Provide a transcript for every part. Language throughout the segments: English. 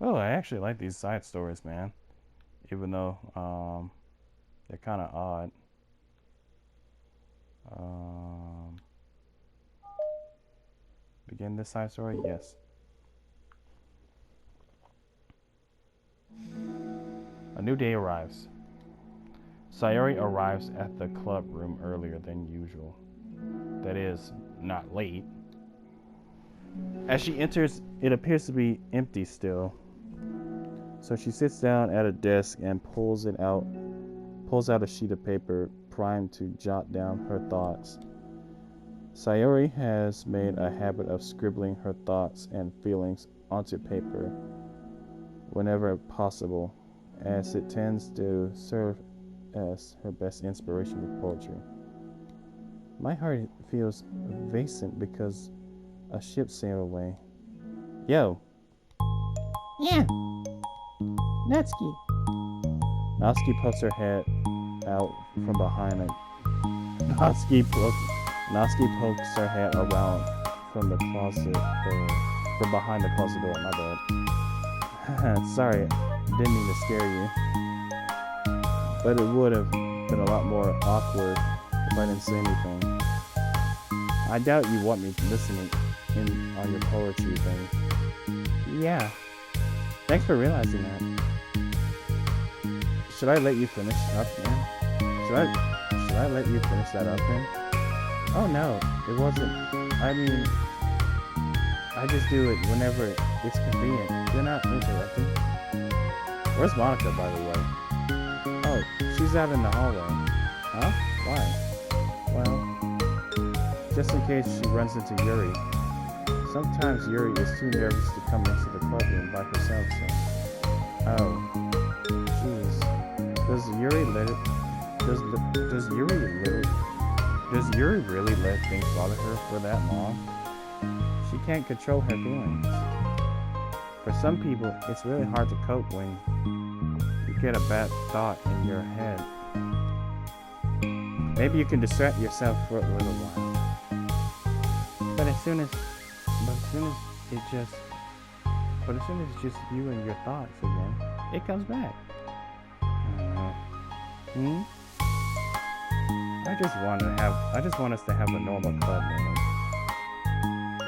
Oh, I actually like these side stories, man. Even though they're kind of odd. Um, Begin this side story? Yes. A new day arrives. Sayori arrives at the club room earlier than usual. That is, not late. As she enters, it appears to be empty still. So she sits down at a desk and pulls out a sheet of paper primed to jot down her thoughts. Sayori has made a habit of scribbling her thoughts and feelings onto paper whenever possible, as it tends to serve as her best inspiration with poetry. My heart feels vacant because a ship sailed away. Yo! Yeah, Natsuki. Natsuki pokes her head out from behind it. Natsuki pokes her head around from the closet door. From behind the closet door, my bad. Sorry, didn't mean to scare you. But it would have been a lot more awkward if I didn't say anything. I doubt you want me listening in on your poetry thing. Yeah. Thanks for realizing that. Should I let you finish up, man? Should I let you finish that up then? Oh no, it wasn't. I mean, I just do it whenever it's convenient. You're not interrupting. Where's Monica, by the way? Oh, she's out in the hallway. Huh? Why? Well, just in case she runs into Yuri. Sometimes Yuri is too nervous to come into the club room by herself, so... Oh. Jeez. Does Yuri really let things bother her for that long? She can't control her feelings. For some people, it's really hard to cope when you get a bad thought in your head. Maybe you can distract yourself for a little while. But as soon as it's just you and your thoughts again, it comes back. I just want us to have a normal club meeting.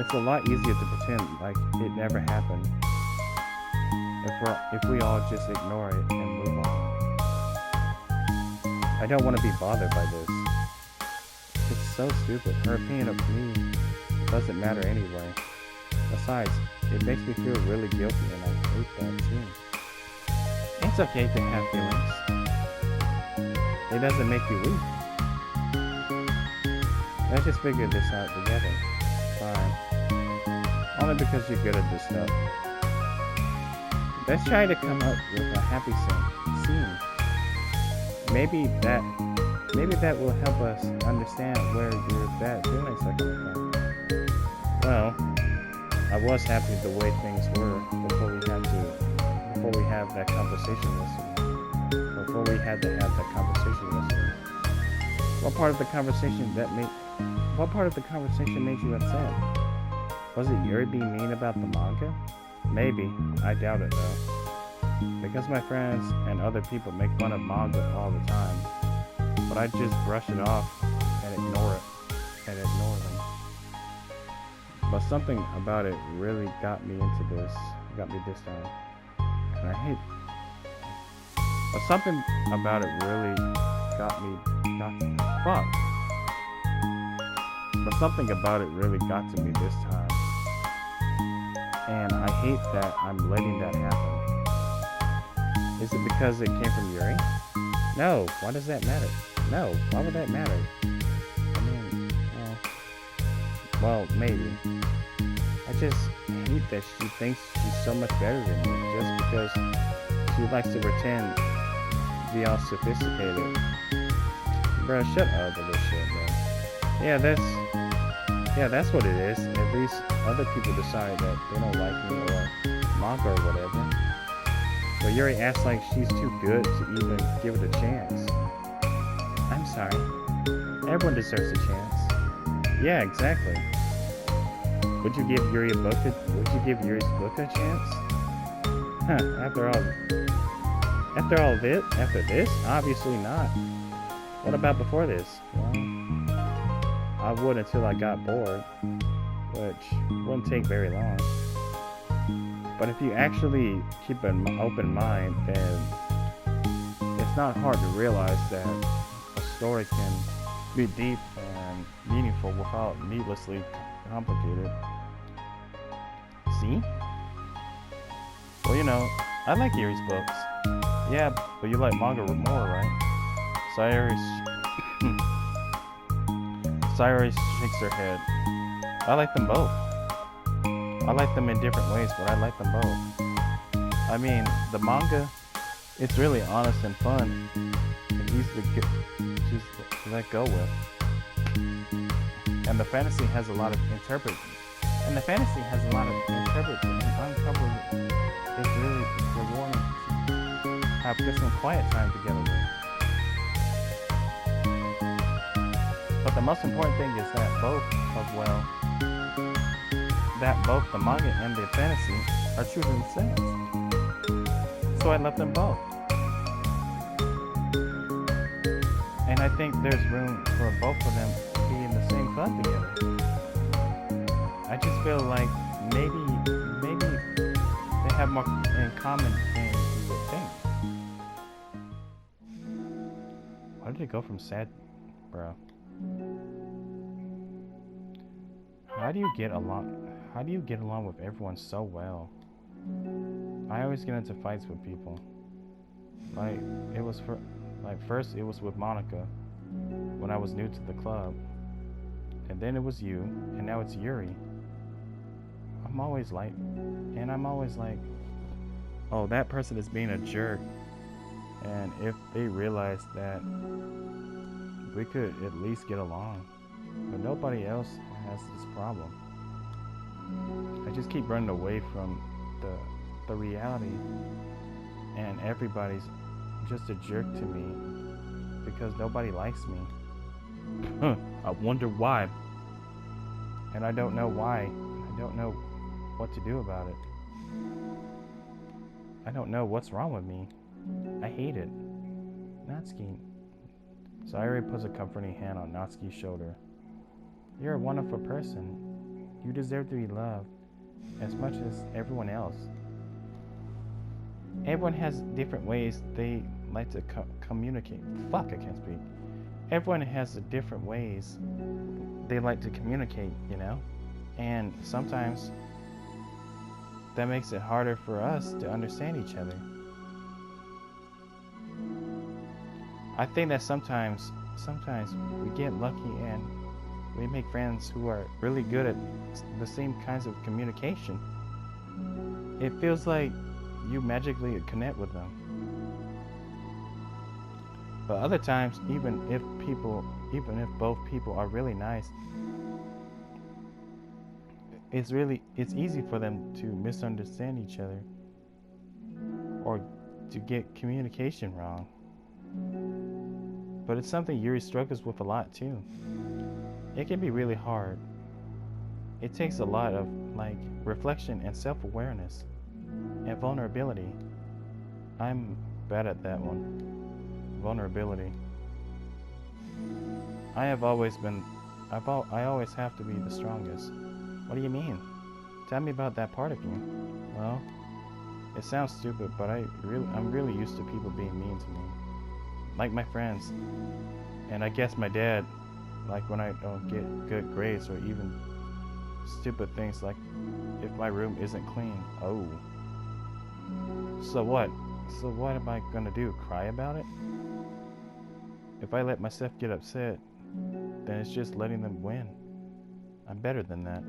It's a lot easier to pretend like it never happened if we all just ignore it and move on. I don't want to be bothered by this. It's so stupid. Her opinion of me doesn't matter anyway. Besides, it makes me feel really guilty and I hate that too. It's okay to have feelings. It doesn't make you weak. Let's just figure this out together. Fine. Only because you're good at this stuff. Let's try to come up with a happy scene. Maybe that will help us understand where your bad feelings are coming from. Well, I was happy the way things were before we had to have that conversation yesterday. Before we had to have that conversation yesterday. What part of the conversation made you upset? Was it Yuri being mean about the manga? Maybe. I doubt it though. Because my friends and other people make fun of manga all the time. But I just brush it off and ignore them. But something about it really got me this time. And I hate. But something about it really fuck. But something about it really got to me this time. And I hate that I'm letting that happen. Is it because it came from Yuri? No, why does that matter? No, why would that matter? I mean, well, maybe. I just hate that she thinks she's so much better than me just because she likes to pretend to be all sophisticated. Bruh, shut up with this shit, bro. Yeah, that's what it is. At least other people decide that they don't like me or manga or whatever. But Yuri acts like she's too good to even give it a chance. I'm sorry. Everyone deserves a chance. Yeah, exactly. Would you give Yuri's book a chance? After this, obviously not. What about before this? Well, I would until I got bored, which wouldn't take very long. But if you actually keep an open mind, then it's not hard to realize that a story can be deep and meaningful without needlessly complicated. See? Well, you know, I like Yuri's books. Yeah, but you like manga more, right? Sayori shakes her head. I like them both. I like them in different ways, but I like them both. I mean, the manga, it's really honest and fun, and easy to just let go with. And the fantasy has a lot of interpret. And uncover. It's really rewarding to have just some quiet time together with. But the most important thing is that both the manga and the fantasy are true to themselves. So I love them both. And I think there's room for both of them to be in the same club together. I just feel like maybe they have more in common than you would think. Why did it go from sad, bro? How do you get along with everyone so well? I always get into fights with people. First it was with Monica when I was new to the club. And then it was you, and now it's Yuri. I'm always like, oh, that person is being a jerk. And if they realized that we could at least get along, but nobody else has this problem. I just keep running away from the reality, and everybody's just a jerk to me because nobody likes me. I wonder why. And I don't know why. I don't know what to do about it. I don't know what's wrong with me. I hate it. Natsuki. Sayori puts a comforting hand on Natsuki's shoulder. You're a wonderful person. You deserve to be loved as much as everyone else. Everyone has different ways they like to communicate. Fuck, I can't speak. Everyone has different ways they like to communicate, you know? And sometimes that makes it harder for us to understand each other. I think that sometimes we get lucky and we make friends who are really good at the same kinds of communication. It feels like you magically connect with them. But other times, even if both people are really nice, it's easy for them to misunderstand each other or to get communication wrong. But it's something Yuri struggles with a lot too. It can be really hard. It takes a lot of reflection and self-awareness and vulnerability. I'm bad at that one. Vulnerability. I always have to be the strongest. What do you mean? Tell me about that part of you. Well, it sounds stupid, but I'm really used to people being mean to me. Like my friends. And I guess my dad, like when I don't get good grades or even stupid things like if my room isn't clean. Oh. So what? So what am I gonna do? Cry about it? If I let myself get upset, then it's just letting them win. I'm better than that.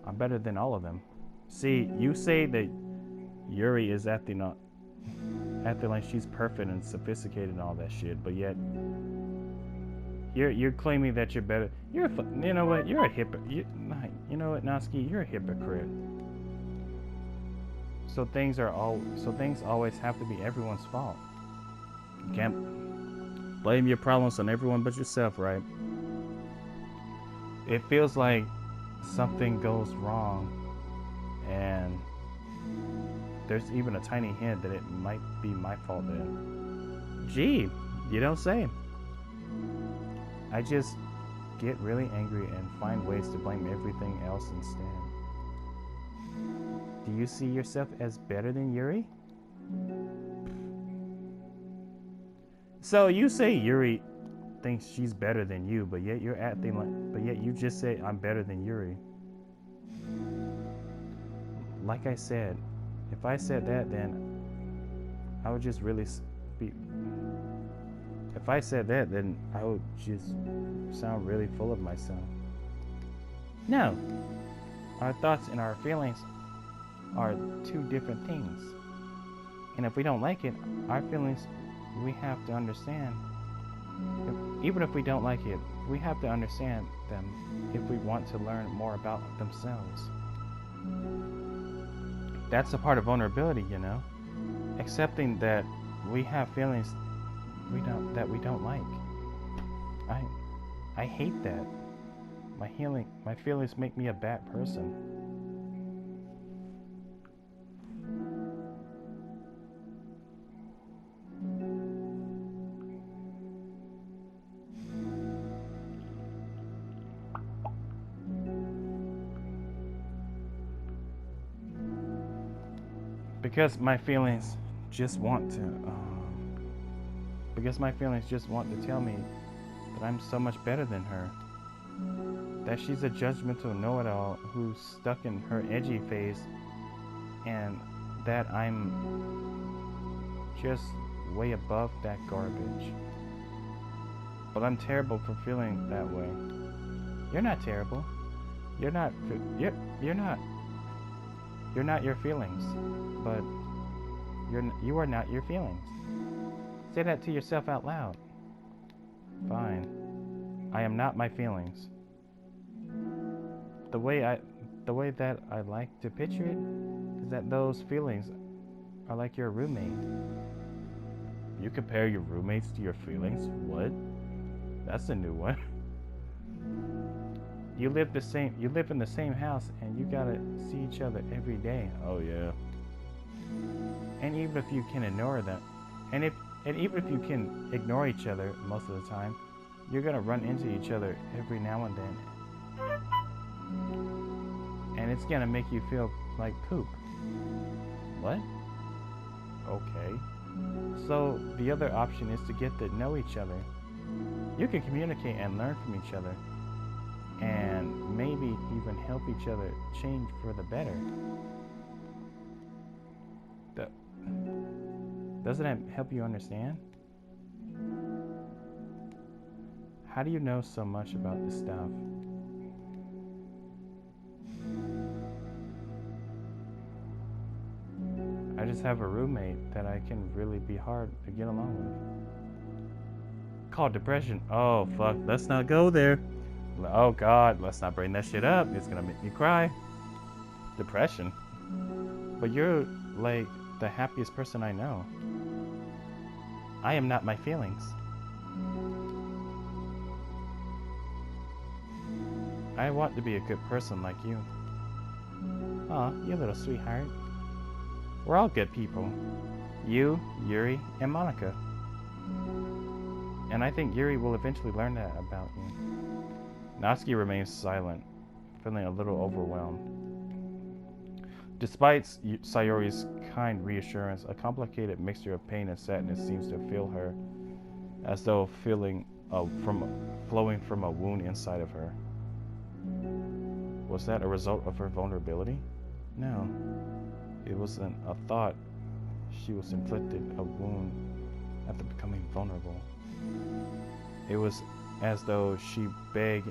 I'm better than all of them. See, you say that Yuri is acting like she's perfect and sophisticated and all that shit, but yet you're claiming that you're better. You know what? You're a hypocrite. You know what, Natsuki? You're a hypocrite. So things always have to be everyone's fault. You can't blame your problems on everyone but yourself, right? It feels like something goes wrong and there's even a tiny hint that it might be my fault then. Gee, you don't say. I just get really angry and find ways to blame everything else instead. Do you see yourself as better than Yuri? So you say Yuri thinks she's better than you, but yet you're acting like, but yet you just say I'm better than Yuri. Like I said, if I said that, then I would just really be. If I said that, then I would just sound really full of myself. No, our thoughts and our feelings are two different things. And if we don't like it, our feelings, we have to understand. Even if we don't like it, we have to understand them if we want to learn more about themselves. That's a part of vulnerability, you know? Accepting that we have feelings we don't like. I hate that. My feelings make me a bad person. Because my feelings just want to tell me that I'm so much better than her. That she's a judgmental know-it-all who's stuck in her edgy phase, and that I'm just way above that garbage. But I'm terrible for feeling that way. You're not terrible. You're not your feelings, but you are not your feelings. Say that to yourself out loud. Fine. I am not my feelings. The way that I like to picture it is that those feelings are like your roommate. You compare your roommates to your feelings? What? That's a new one. You live in the same house, and you gotta see each other every day. Oh yeah. And even if you can ignore them, and even if you can ignore each other most of the time, you're gonna run into each other every now and then. And it's gonna make you feel like poop. What? Okay. So the other option is to get to know each other. You can communicate and learn from each other, and maybe even help each other change for the better. Doesn't that help you understand? How do you know so much about this stuff? I just have a roommate that I can really be hard to get along with. Called depression. Oh fuck, let's not go there. Oh god, let's not bring that shit up. It's gonna make me cry. Depression. But you're like the happiest person I know. I am not my feelings. I want to be a good person like you. Aw, you little sweetheart. We're all good people. You, Yuri, and Monica. And I think Yuri will eventually learn that about you. Natsuki remains silent, feeling a little overwhelmed. Despite Sayori's kind reassurance, a complicated mixture of pain and sadness seems to fill her, as though flowing from a wound inside of her. Was that a result of her vulnerability? No. It wasn't a thought. She was inflicted a wound after becoming vulnerable. It was as though she begged.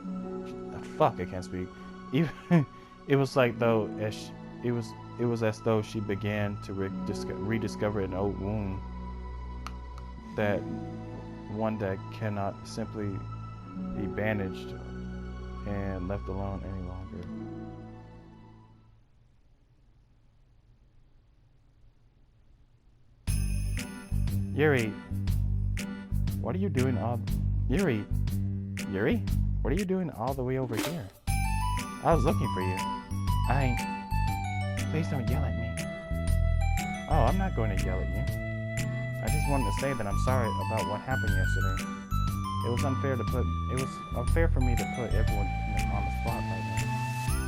Fuck, I can't speak. It was like though as it was as though she began to rediscover an old wound, that one that cannot simply be bandaged and left alone any longer. Yuri, what are you doing Yuri, what are you doing all the way over here? I was looking for you. Please don't yell at me. Oh, I'm not going to yell at you. I just wanted to say that I'm sorry about what happened yesterday. It was unfair for me to put everyone on the spot like that.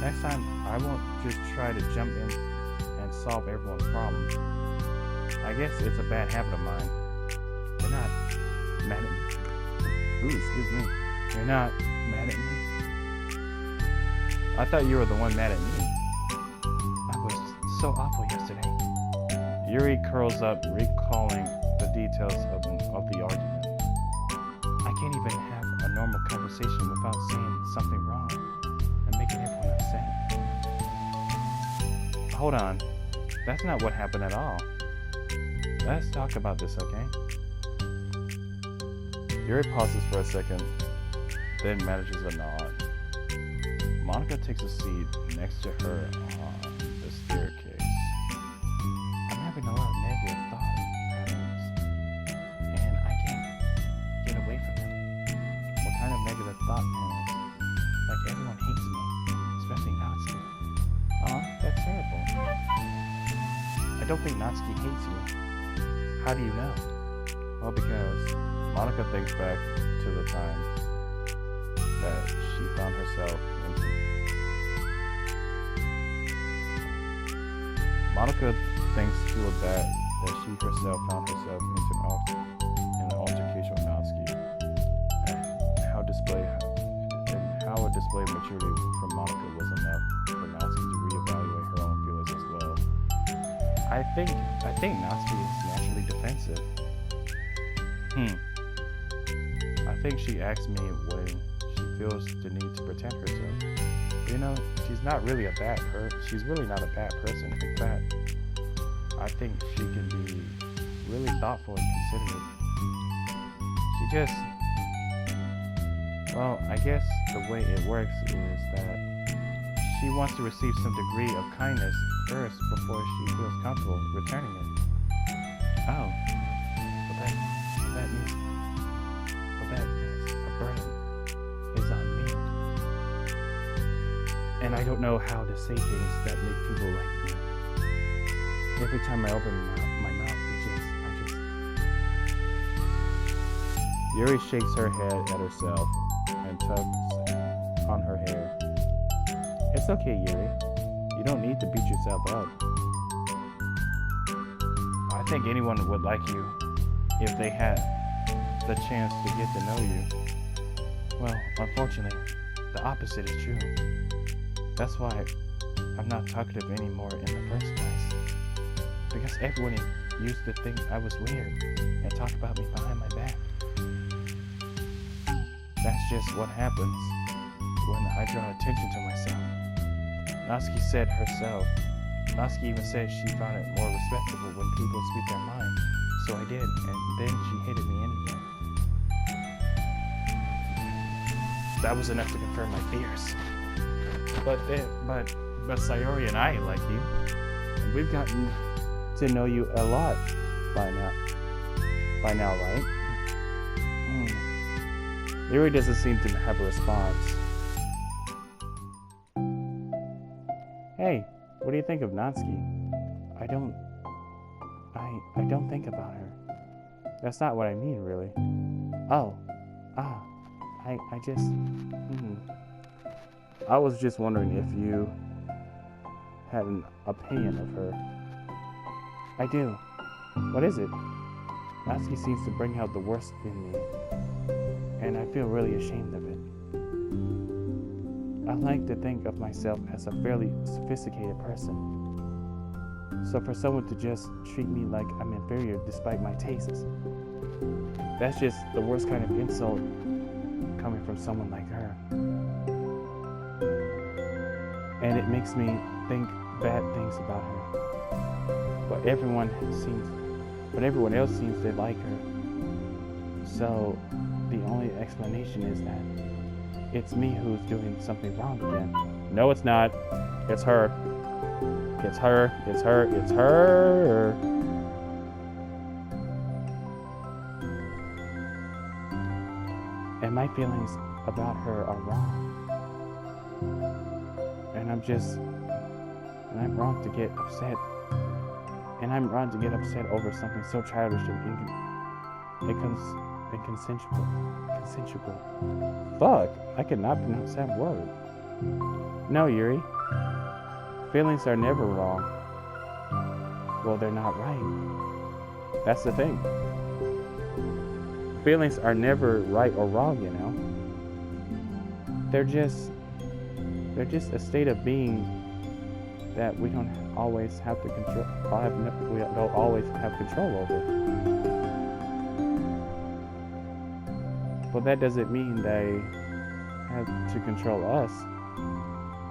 Next time, I won't just try to jump in and solve everyone's problems. I guess it's a bad habit of mine. You're not mad at me. Ooh, excuse me. You're not mad at me. I thought you were the one mad at me. I was so awful yesterday. Yuri curls up, recalling the details of the argument. I can't even have a normal conversation without saying something wrong and making everyone upset. Hold on. That's not what happened at all. Let's talk about this, okay? Yuri pauses for a second, then manages a nod. Monica takes a seat next to her on the staircase. I'm having a lot of negative thoughts, and I can't get away from them. What kind of negative thought patterns? Like everyone hates me, especially Natsuki. That's terrible. I don't think Natsuki hates you. How do you know? Well, because Monica thinks back to the time that she found herself into. Monica thinks too bad that she herself found herself into an altercation with Natsuki, and how a display of maturity from Monica was enough for Natsuki to reevaluate her own feelings as well. I think Natsuki is naturally defensive. I think she asks me when she feels the need to protect herself. You know, she's really not a bad person. In fact, I think she can be really thoughtful and considerate. She just, well, I guess the way it works is that she wants to receive some degree of kindness first before she feels comfortable returning it. Oh, but that means a burden is on me. And I don't know how to say things that make people like me. Every time I open my mouth, Yuri shakes her head at herself and tugs on her hair. It's okay, Yuri. You don't need to beat yourself up. I think anyone would like you if they had the chance to get to know you. Well, unfortunately, the opposite is true. That's why I'm not talkative anymore in the first place. Because everyone used to think I was weird and talk about me behind my back. That's just what happens when I draw attention to myself. Natsuki even said she found it more respectable when people speak their mind. So I did, and then she hated me anyway. That was enough to confirm my fears. But Sayori and I like you. And we've gotten to know you a lot by now, right? Yuri doesn't seem to have a response. Hey, what do you think of Natsuki? I don't think about her. That's not what I mean, really. I was just wondering if you had an opinion of her. I do. What is it? Natsuki seems to bring out the worst in me, and I feel really ashamed of it. I like to think of myself as a fairly sophisticated person. So for someone to just treat me like I'm inferior despite my tastes, that's just the worst kind of insult coming from someone like her. And it makes me think bad things about her. But everyone else seems to like her. So the only explanation is that it's me who's doing something wrong again. No, it's not. It's her. It's her. It's her. It's her. And my feelings about her are wrong. And I'm wrong to get upset And I'm wrong to get upset over something so childish and inconsensual. Fuck, I cannot pronounce that word. No, Yuri. Feelings are never wrong. Well, they're not right. That's the thing. Feelings are never right or wrong, you know. They're just a state of being that we don't always have to control. We don't always have control over. But that doesn't mean they have to control us.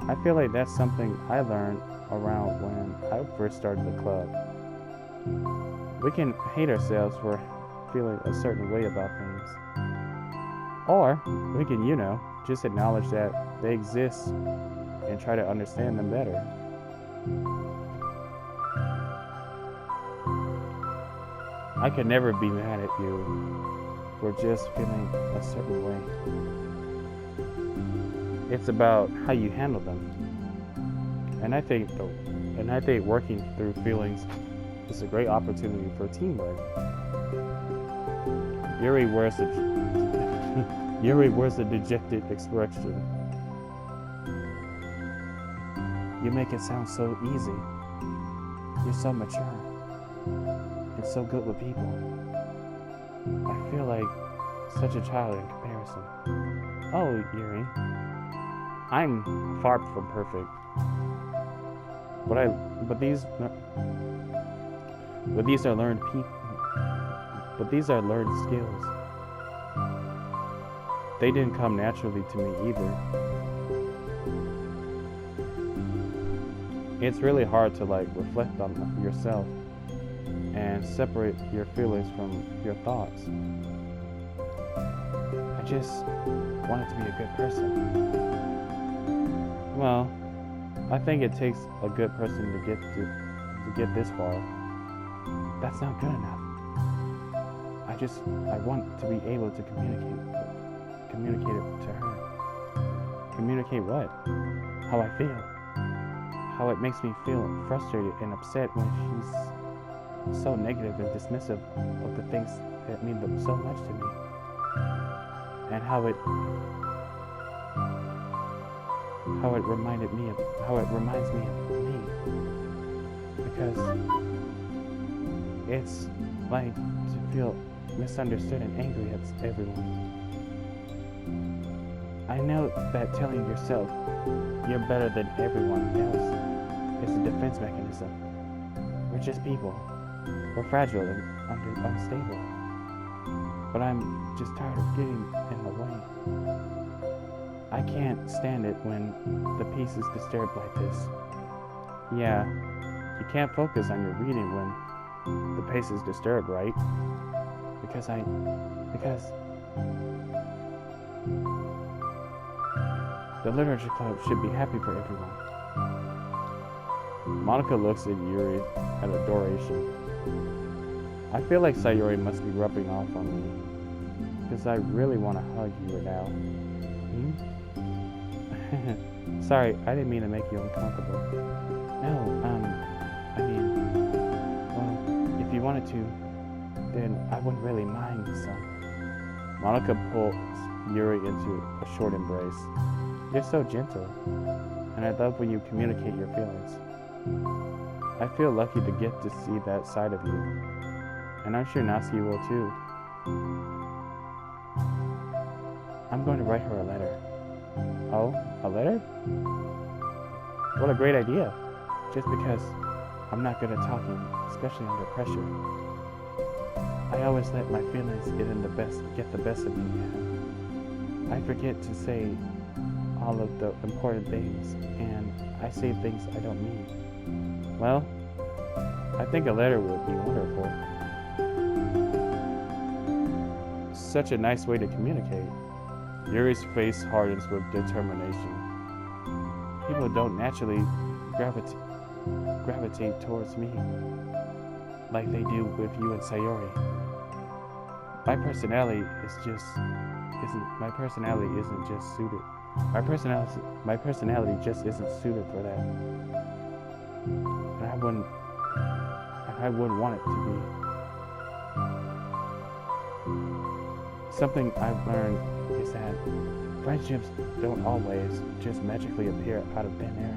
I feel like that's something I learned around when I first started the club. We can hate ourselves for feeling a certain way about things. Or we can, just acknowledge that they exist and try to understand them better. I could never be mad at you for just feeling a certain way. It's about how you handle them. And I think working through feelings is a great opportunity for teamwork. Yuri wears a dejected expression. You make it sound so easy. You're so mature and so good with people. I feel like such a child in comparison. Oh, Yuri, I'm far from perfect. But these are learned people. But these are learned skills. They didn't come naturally to me either. It's really hard to reflect on yourself and separate your feelings from your thoughts. I just wanted to be a good person. Well, I think it takes a good person to get this far. That's not good enough. I want to be able to communicate it to her. Communicate what? How I feel. How it makes me feel frustrated and upset when she's so negative and dismissive of the things that mean so much to me. And how it reminds me of me. Because it's like to feel misunderstood and angry at everyone. I know that telling yourself you're better than everyone else is a defense mechanism. We're just people. We're fragile and unstable. But I'm just tired of getting in the way. I can't stand it when the peace is disturbed like this. Yeah, you can't focus on your reading when the pace is disturbed, right? Because the literature club should be happy for everyone. Monica looks at Yuri at adoration. I feel like Sayori must be rubbing off on me, because I really want to hug you now. Sorry, I didn't mean to make you uncomfortable. No, well, if you wanted to, then I wouldn't really mind some. Monica pulls Yuri into a short embrace. You're so gentle, and I love when you communicate your feelings. I feel lucky to get to see that side of you, and I'm sure Natsuki will too. I'm going to write her a letter. Oh, a letter? What a great idea. Just because I'm not good at talking, especially under pressure. I always let my feelings get the best of me. I forget to say all of the important things, and I say things I don't mean. Well, I think a letter would be wonderful. Such a nice way to communicate. Yuri's face hardens with determination. People don't naturally gravitate towards me like they do with you and Sayori. My personality isn't just suited. My personality just isn't suited for that. And I I wouldn't want it to be. Something I've learned is that friendships don't always just magically appear out of thin air.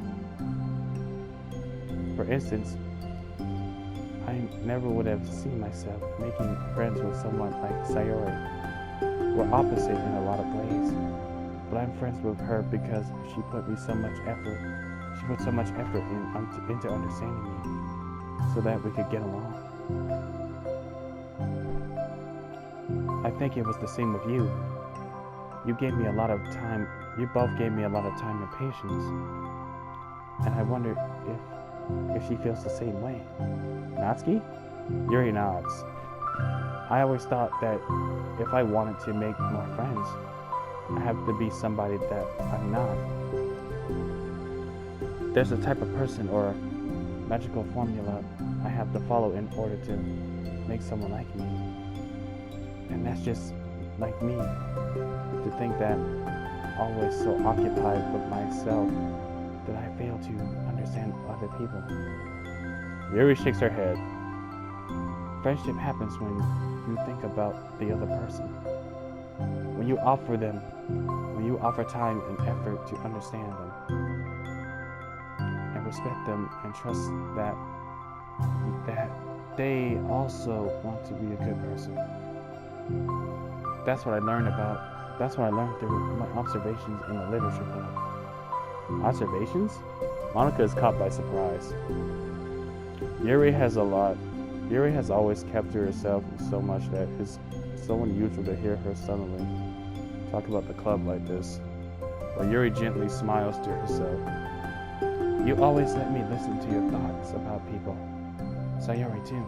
For instance, I never would have seen myself making friends with someone like Sayori. We're opposite in a lot of ways, but I'm friends with her because she put so much effort into understanding me so that we could get along. I think it was the same with you. You both gave me a lot of time and patience, and I wonder if she feels the same way. Natsuki? Yuri nods. I always thought that if I wanted to make more friends, I have to be somebody that I'm not. There's a type of person or magical formula I have to follow in order to make someone like me. And that's just like me, to think that I'm always so occupied with myself that I fail to understand other people. Yuri shakes her head. Friendship happens when you think about the other person. When you offer time and effort to understand them, and respect them, and trust that they also want to be a good person. That's what I learned through my observations in the literature club. Observations? Monica is caught by surprise. Yuri has always kept to herself so much that it's so unusual to hear her suddenly talk about the club like this. But Yuri gently smiles to herself. You always let me listen to your thoughts about people. Sayori too.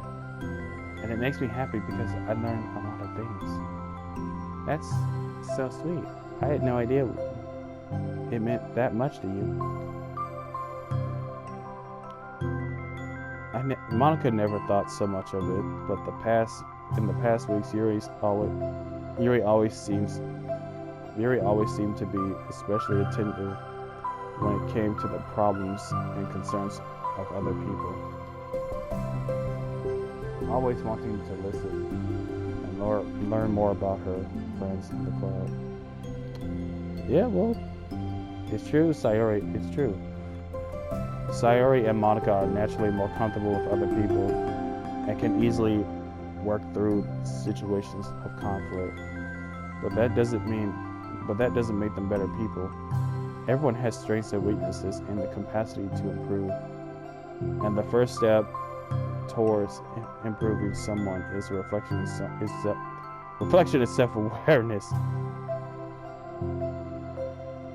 And it makes me happy because I learn a lot of things. That's so sweet. I had no idea it meant that much to you. Monica never thought so much of it, but in the past weeks, Yuri always seemed to be especially attentive when it came to the problems and concerns of other people. Always wanting to listen and learn more about her friends in the club. Yeah, well, it's true, Sayori, it's true. Sayori and Monica are naturally more comfortable with other people and can easily work through situations of conflict. But that doesn't make them better people. Everyone has strengths and weaknesses and the capacity to improve. And the first step towards improving someone is reflection and self-awareness.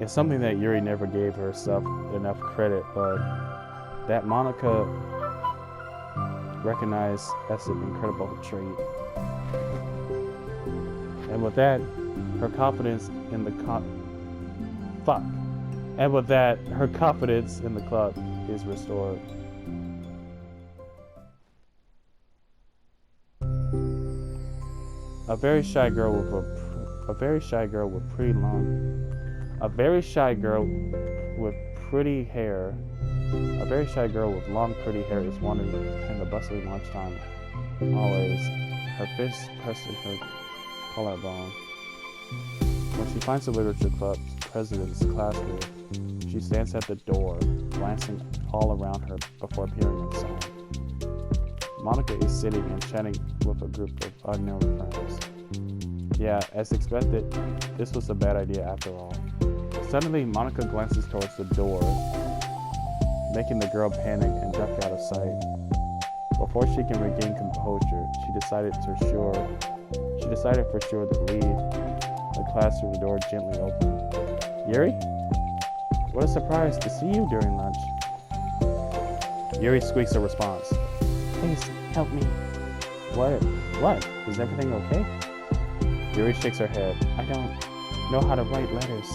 It's something that Yuri never gave herself enough credit, but that Monica recognized as an incredible trait. And with that, her confidence in the club is restored. A very shy girl with long pretty hair is wandering in the bustling lunchtime. Always, her fist pressed in her collarbone. When she finds the literature club's president's classroom, she stands at the door, glancing all around her before peering inside. Monica is sitting and chatting with a group of unknown friends. Yeah, as expected, this was a bad idea after all. Suddenly, Monica glances towards the door, making the girl panic and duck out of sight. Before she can regain composure, she decided for sure to leave the classroom door gently open. Yuri? What a surprise to see you during lunch. Yuri squeaks a response. Please, help me. What? Is everything okay? Yuri shakes her head. I don't know how to write letters.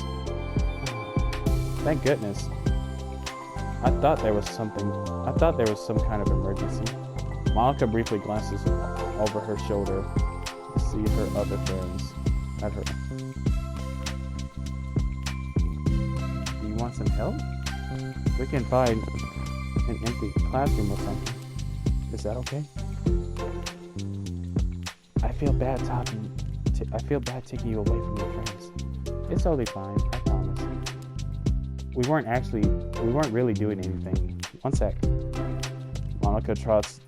Thank goodness. I thought there was some kind of emergency. Monica briefly glances over her shoulder to see her other friends at her. Do you want some help? We can find an empty classroom or something. Is that okay? I feel bad taking you away from your friends. It's totally fine, I promise. We weren't really doing anything. One sec. Monica trots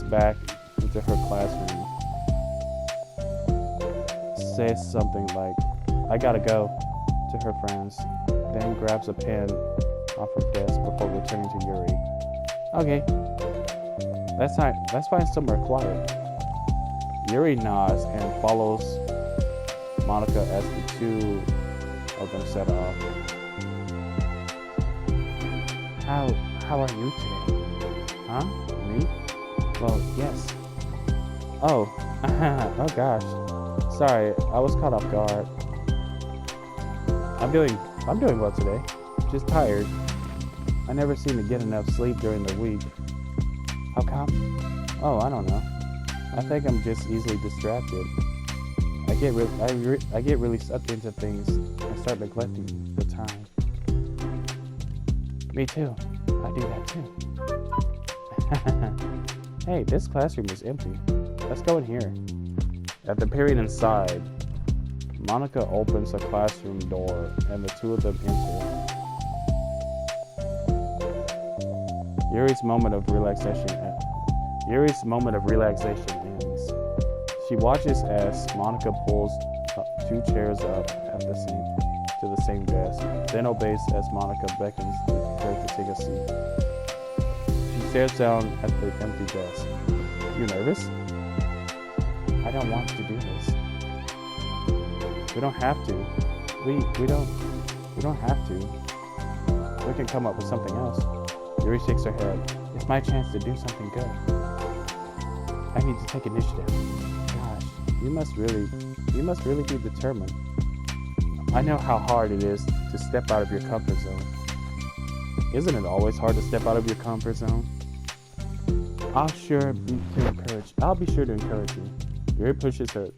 back into her classroom. Says something like, I gotta go, to her friends, then grabs a pen off her desk before returning to Yuri. Okay. Let's find somewhere quiet. Yuri nods and follows Monica as the two of them set off. How are you today? Huh? Me? Well, yes. Oh. Oh gosh. Sorry, I was caught off guard. I'm doing well today. Just tired. I never seem to get enough sleep during the week. How come? Oh, I don't know. I think I'm just easily distracted. I get really sucked into things and start neglecting the time. Me too. I do that too. Hey, this classroom is empty. Let's go in here. At the period inside, Monica opens a classroom door and the two of them enter. Yuri's moment of relaxation ends. She watches as Monica pulls two chairs up to the same desk, then obeys as Monica beckons her to take a seat. She stares down at the empty desk. You nervous? I don't want to do this. We don't have to. We don't have to. We can come up with something else. Yuri shakes her head. It's my chance to do something good. I need to take initiative. Gosh, you must really be determined. I know how hard it is to step out of your comfort zone. Isn't it always hard to step out of your comfort zone? I'll be sure to encourage you. Yuri pushes through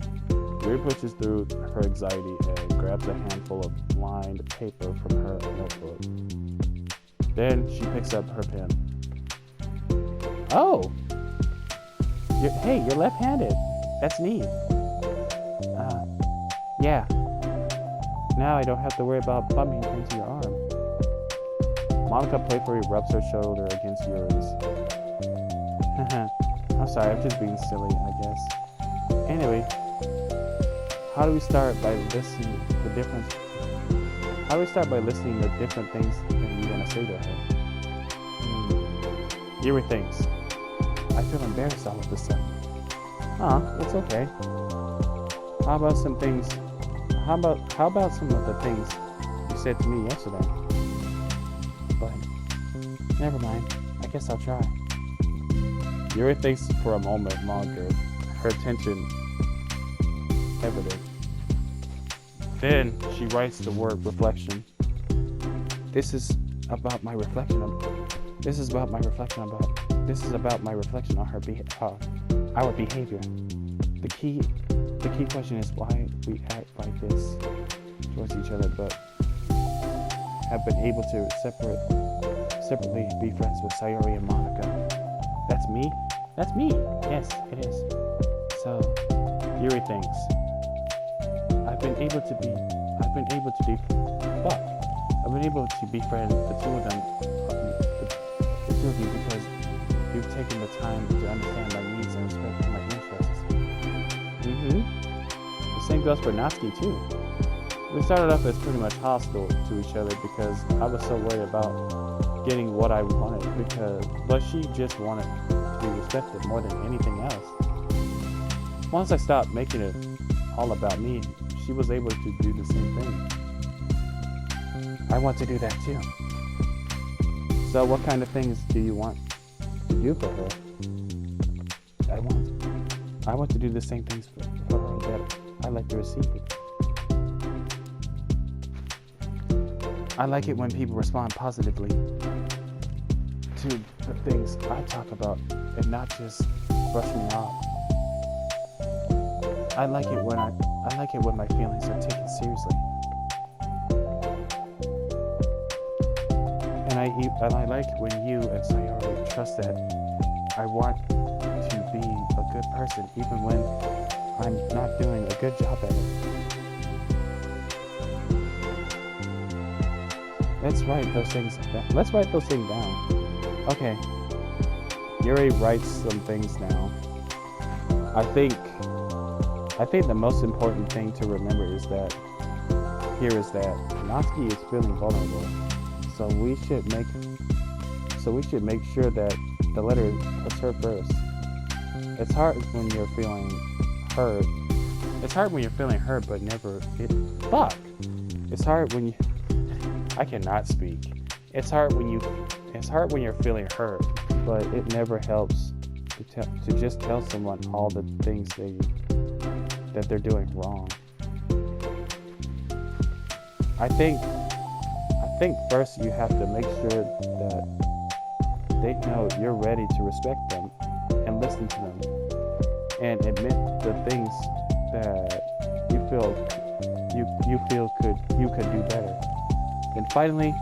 her anxiety and grabs a handful of lined paper from her notebook. Then she picks up her pen. Oh! You're left-handed. That's neat. Yeah. Now I don't have to worry about bumping into your arm. Monica playfully rubs her shoulder against Yuri's. I'm sorry, I'm just being silly, I guess. Anyway, how do we start by listening the different things that you want to say to her? Yuri thinks. I feel embarrassed all of a sudden. It's okay. How about some of the things you said to me yesterday? But never mind. I guess I'll try. Yuri thinks for a moment longer, her attention evident. Then she writes the word reflection. This is about my reflection on our behavior. The key question is why we act like this towards each other, but have been able to separately be friends with Sayori and Monica. That's me? That's me. Yes, it is. So, Yuri thinks, I've been able to befriend the two of you because you've taken the time to understand my needs and respect my interests. The same goes for Natsuki too. We started off as pretty much hostile to each other because I was so worried about getting what I wanted but she just wanted to be respected more than anything else. Once I stopped making it all about me, she was able to do the same thing. I want to do that too. So what kind of things do you want to do for her? I want to do the same things for her that I like to receive. I like it when people respond positively to the things I talk about and not just brush me off. I like it when my feelings are taken seriously. And I like when you and Sayori trust that I want to be a good person, even when I'm not doing a good job at it. Let's write those things down. Okay. Yuri writes some things down. I think the most important thing to remember is that Natsuki is feeling vulnerable. So we should make sure that the letter puts her first. It's hard when you're feeling hurt. But never fuck. It's hard when you I cannot speak. It's hard when you're feeling hurt, but it never helps to just tell someone all the things that they're doing wrong. I think first you have to make sure that they know you're ready to respect them and listen to them and admit the things that you feel you could do better. Then finally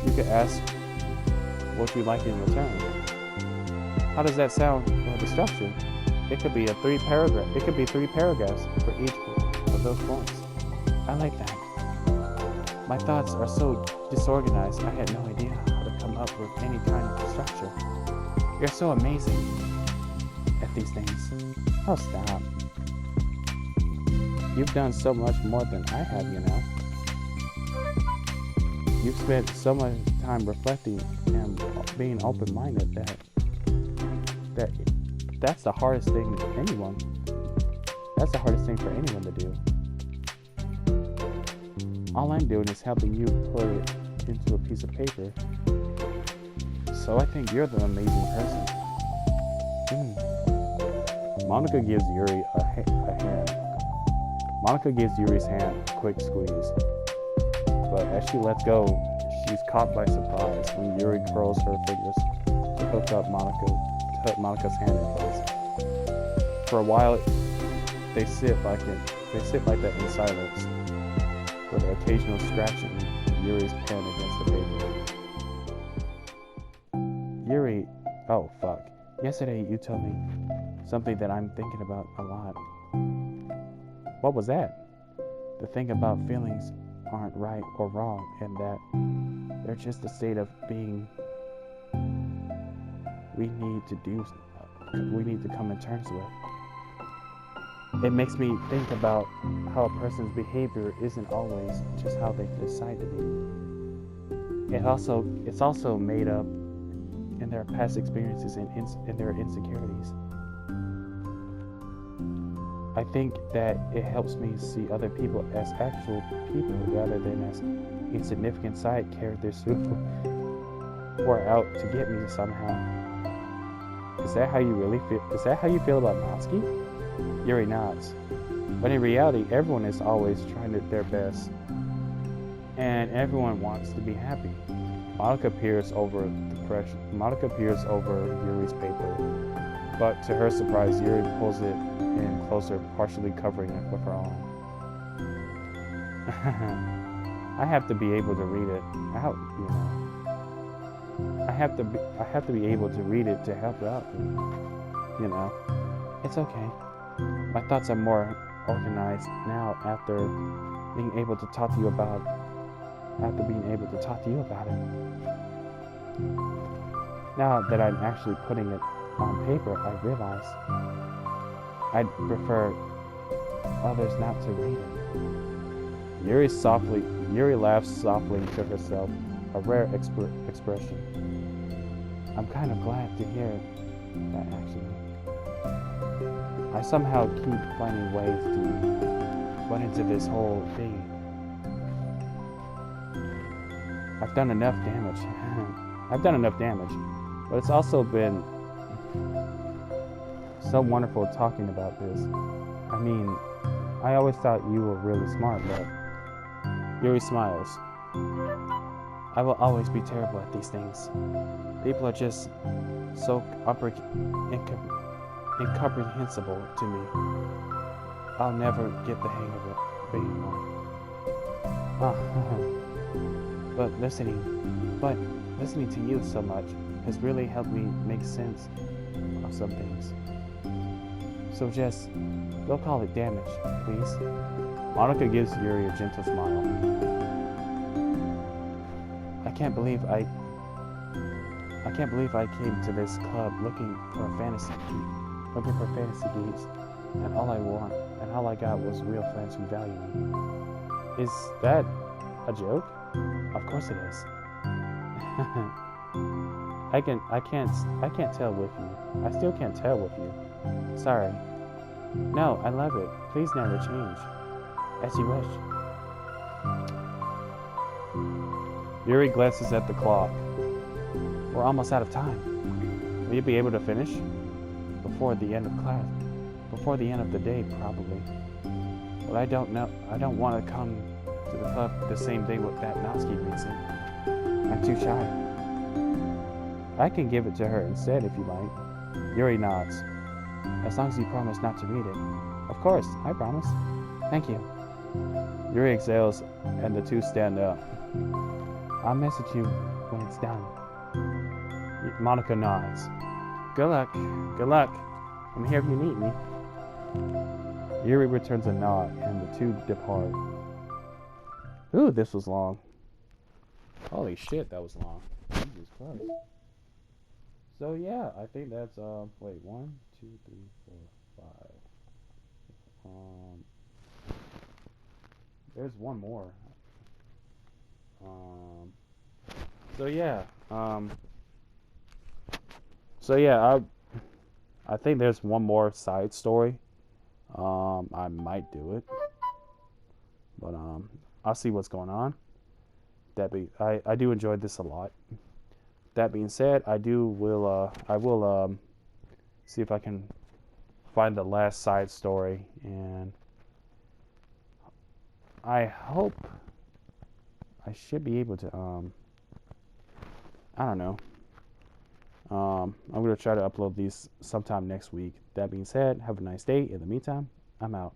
you could ask what you'd like in return. How does that sound? The structure. It could be three paragraphs for each of those points. I like that. My thoughts are so disorganized, I had no idea how to come up with any kind of structure. You're so amazing at these things. Oh, stop. You've done so much more than I have, you know. You've spent so much time reflecting and being open-minded that's the hardest thing for anyone. That's the hardest thing for anyone to do. All I'm doing is helping you put it into a piece of paper. So I think you're the amazing person. Monica gives Yuri a hand. Monica gives Yuri's hand a quick squeeze. But as she lets go, she's caught by surprise when Yuri curls her fingers to hook Monica's hand in place. For a while, they sit like that in silence, with an occasional scratching Yuri's pen against the paper. Yuri, oh fuck. Yesterday you told me something that I'm thinking about a lot. What was that? The thing about feelings aren't right or wrong, and that they're just a state of being we need to come to terms with. It makes me think about how a person's behavior isn't always just how they decide to be. It's also made up in their past experiences and in their insecurities. I think that it helps me see other people as actual people rather than as insignificant side characters who are out to get me somehow. Is that how you really feel? Is that how you feel about Natsuki? Yuri nods. But in reality, everyone is always trying their best, and everyone wants to be happy. Monica peers over Yuri's paper, but to her surprise, Yuri pulls it in closer, partially covering it with her arm. I have to be able to read it out, you know. I have to be able to read it to help out, you know. It's okay. My thoughts are more organized now after being able to talk to you about it. Now that I'm actually putting it on paper, I realize I'd prefer others not to read it. Yuri laughs softly to herself, a rare expression. I'm kind of glad to hear that, actually. I somehow keep finding ways to run into this whole thing. I've done enough damage. But it's also been so wonderful talking about this. I mean, I always thought you were really smart, but Yuri smiles. I will always be terrible at these things. People are just so incomprehensible to me. I'll never get the hang of it being one. But listening to you so much has really helped me make sense of some things. So just go call it damage, please. Monica gives Yuri a gentle smile. I can't believe I came to this club looking for fantasy games, and all I got was real friends who value me. Is that a joke? Of course it is. I can't tell with you. I still can't tell with you. Sorry. No, I love it. Please never change. As you wish. Yuri glances at the clock. We're almost out of time. Will you be able to finish? Before the end of class. Before the end of the day, probably. But I don't know. I don't want to come to the club the same day with that Natsuki reads it. I'm too shy. I can give it to her instead if you like. Yuri nods. As long as you promise not to read it. Of course, I promise. Thank you. Yuri exhales and the two stand up. I'll message you when it's done. Monica nods. Good luck. Good luck. I'm here if you need me. Yuri returns a nod and the two depart. Ooh, this was long. Holy shit, that was long. Jesus Christ. So yeah, I think that's wait, 1, 2, 3, 4, 5. There's one more. So yeah, I think there's one more side story. I might do it, but I'll see what's going on. I do enjoy this a lot. That being said, I will see if I can find the last side story, and I hope I should be able to I don't know. I'm gonna try to upload these sometime next week. That being said, have a nice day. In the meantime, I'm out.